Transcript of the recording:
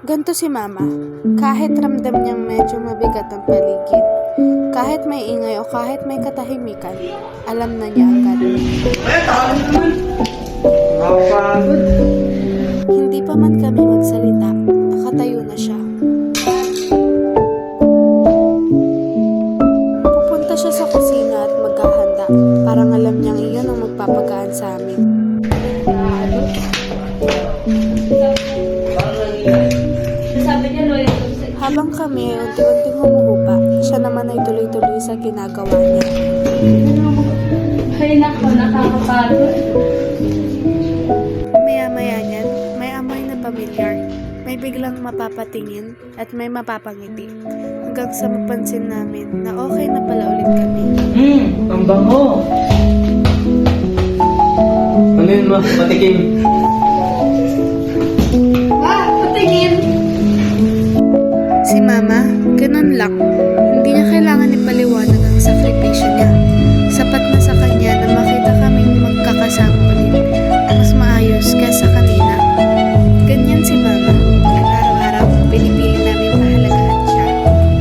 Ganto si Mama. Kahit ramdam niyang medyo mabigat ang paligid, kahit may ingay o kahit may katahimikan, alam na niya agad. Hindi pa man kami magsalita, nakatayo na siya. Pupunta siya sa kusina at maghahanda. Parang alam niyang iyon ang magpapagaan sa amin. Habang kami ay unti-unting humuhupa, siya naman ay tuloy-tuloy sa ginagawa niya. Ay nako, nakakapagod. Maya-maya niyan, may amoy na pamilyar. May biglang mapapatingin at may mapapangiti. Hanggang sa mapansin namin na okay na pala ulit kami. Ang bango. Ano yun ma? Patikim. Patingin! Si Mama, ganun lang.